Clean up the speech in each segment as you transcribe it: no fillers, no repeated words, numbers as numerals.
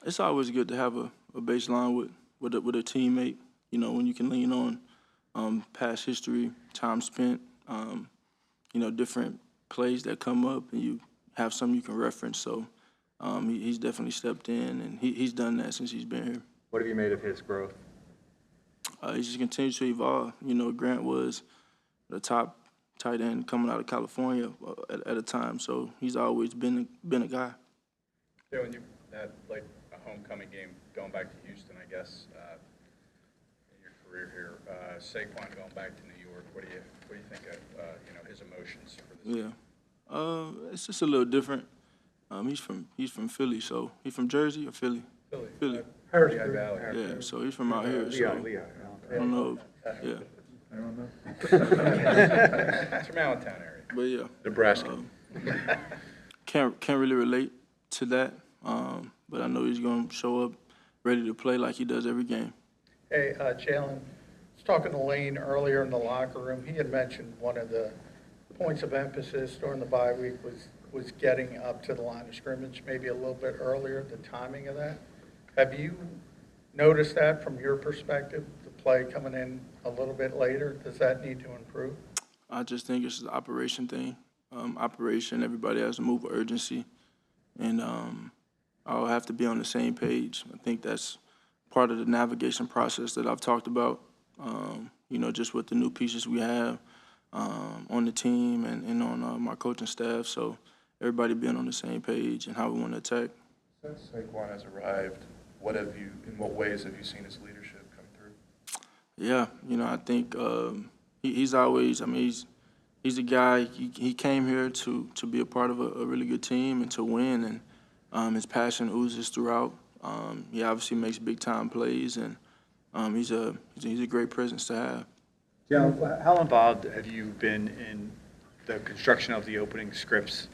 It's always good to have a baseline with a teammate. You know, when you can lean on past history, time spent, different plays that come up, and you have something you can reference. So he's definitely stepped in, and he's done that since he's been here. What have you made of his growth? He just continues to evolve. You know, Grant was the top tight end coming out of California at a time, so he's always been a guy. Yeah, when you had like a homecoming game going back to Houston, I guess, in your career here, Saquon going back to New York, what do you think of his emotions for this? Yeah, it's just a little different. He's from Philly, so he's from Jersey or Philly? Philly. Lehigh Valley. Yeah, so he's from out here. So I don't know. Yeah. I don't know. It's from Allentown area. But yeah, Nebraska. can't really relate to that. But I know he's gonna show up ready to play like he does every game. Hey, Jalen, I was talking to Lane earlier in the locker room. He had mentioned one of the points of emphasis during the bye week was getting up to the line of scrimmage maybe a little bit earlier, the timing of that. Have you noticed that from your perspective, the play coming in a little bit later? Does that need to improve? I just think it's an operation thing. Operation, everybody has to move with urgency, and I'll have to be on the same page. I think that's part of the navigation process that I've talked about, just with the new pieces we have on the team and on my coaching staff. So everybody being on the same page and how we want to attack. Since Saquon has arrived, in what ways have you seen his leadership come through? Yeah, I think he's always, he's a guy, he came here to be a part of a really good team and to win, and his passion oozes throughout. He obviously makes big-time plays, and he's a great presence to have. Jalen, how involved have you been in the construction of the opening scripts?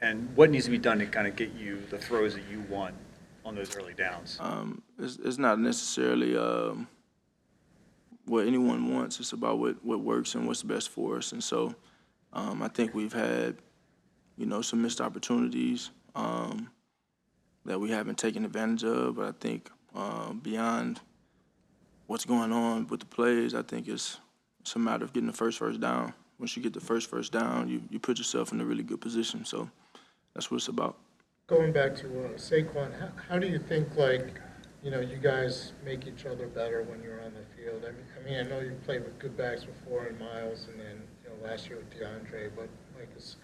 And what needs to be done to kind of get you the throws that you want on those early downs? It's not necessarily what anyone wants. It's about what works and what's best for us. And so I think we've had, some missed opportunities that we haven't taken advantage of. But I think beyond what's going on with the plays, I think it's a matter of getting the first down. Once you get the first down, you put yourself in a really good position. So that's what it's about. Going back to Saquon, how do you think, you guys make each other better when you're on the field? I know you played with good backs before in Miles, and then last year with DeAndre. But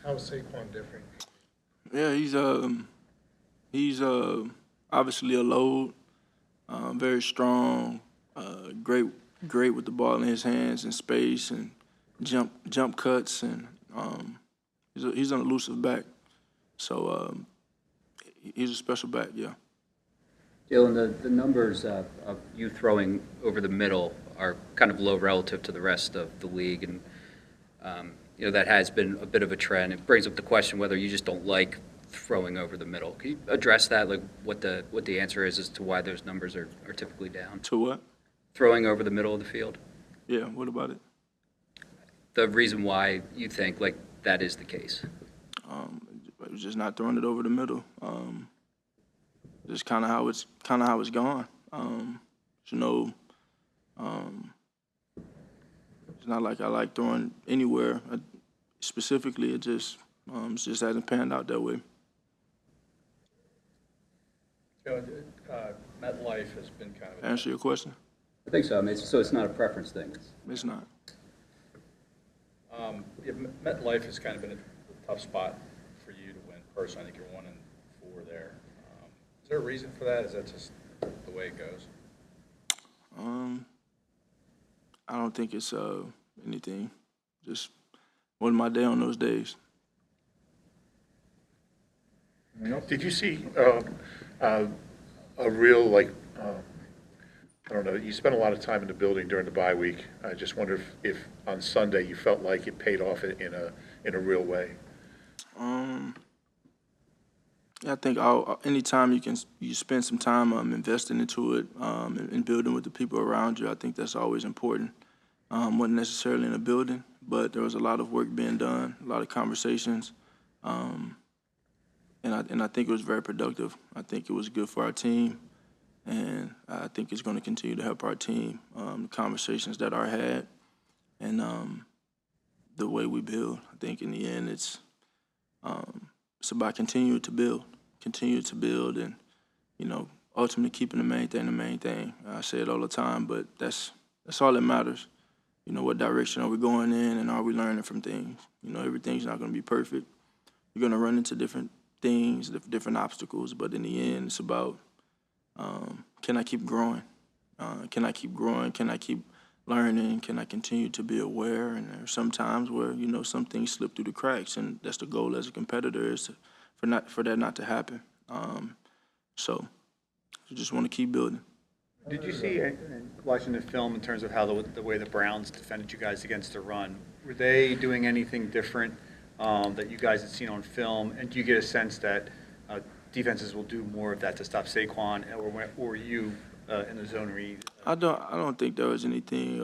how is Saquon different? Yeah, he's obviously a load, very strong, great with the ball in his hands and space and jump cuts, and he's an elusive back. So he's a special back, yeah. Jalen, the numbers of you throwing over the middle are kind of low relative to the rest of the league, and that has been a bit of a trend. It brings up the question whether you just don't like throwing over the middle. Can you address that, like what the answer is as to why those numbers are typically down? To what? Throwing over the middle of the field. Yeah, what about it? The reason why you think that is the case. It was just not throwing it over the middle. Just kind of how it's gone. It's not like I like throwing anywhere specifically. It just hasn't panned out that way. MetLife has been kind of Answer your question? I think so. So it's not a preference thing. It's not. MetLife has kind of been a tough spot for you to win personally. I think you're 1-4 there. Is there a reason for that? Is that just the way it goes? I don't think it's anything. Just wasn't my day on those days. Did you see a real, I don't know, you spent a lot of time in the building during the bye week. I just wonder if on Sunday you felt like it paid off in a real way. I think anytime you spend some time investing into it and building with the people around you, I think that's always important. Wasn't necessarily in a building, but there was a lot of work being done, a lot of conversations. and I think it was very productive. I think it was good for our team, and I think it's going to continue to help our team. The conversations that are had, and the way we build. I think in the end, it's about continue to build, and ultimately keeping the main thing the main thing. I say it all the time, but that's all that matters. What direction are we going in, and are we learning from things? Everything's not going to be perfect. You're going to run into different things, different obstacles, but in the end, it's about can I keep growing? Can I keep growing? Can I keep learning? Can I continue to be aware? And there's some times where some things slip through the cracks, and that's the goal as a competitor is for that not to happen. So you just want to keep building. Did you see, watching the film, in terms of how the way the Browns defended you guys against the run, were they doing anything different that you guys had seen on film? And do you get a sense that defenses will do more of that to stop Saquon or you in the zone read? I don't think there was anything.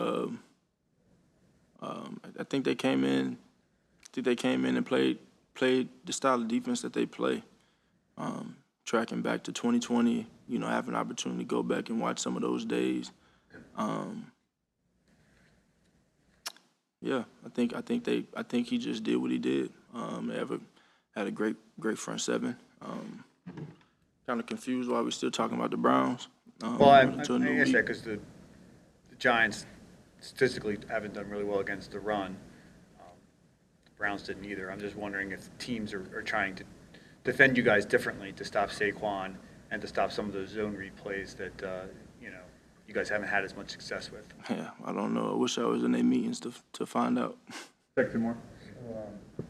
I think they came in. And played the style of defense that they play. Tracking back to 2020, having an opportunity to go back and watch some of those days. Yeah, I think he just did what he did. They had a great front seven. Kind of confused why we're still talking about the Browns. Well, I guess that because the Giants statistically haven't done really well against the run. The Browns didn't either. I'm just wondering if teams are trying to defend you guys differently to stop Saquon and to stop some of those zone read plays that you guys haven't had as much success with. Yeah, I don't know. I wish I was in their meetings to find out. More.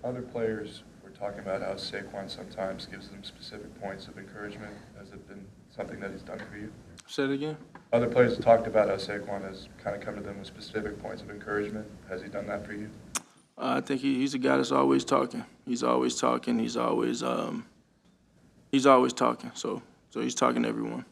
Other players were talking about how Saquon sometimes gives them specific points of encouragement. Has it been something that he's done for you? Say it again? Other players have talked about how Saquon has kind of come to them with specific points of encouragement. Has he done that for you? I think he's a guy that's always talking. He's always talking. He's always talking. So he's talking to everyone.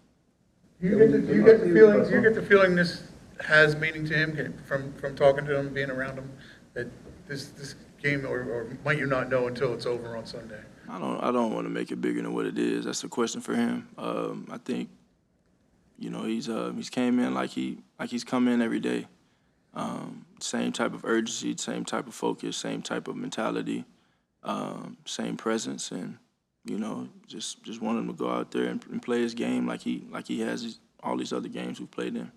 Do you get the feeling this has meaning to him from talking to him, being around him, that this game, or might you not know until it's over on Sunday? I don't want to make it bigger than what it is. That's a question for him. I think he's came in like he's come in every day. Same type of urgency, same type of focus, same type of mentality, same presence, and just want him to go out there and play his game like he has all these other games we've played in.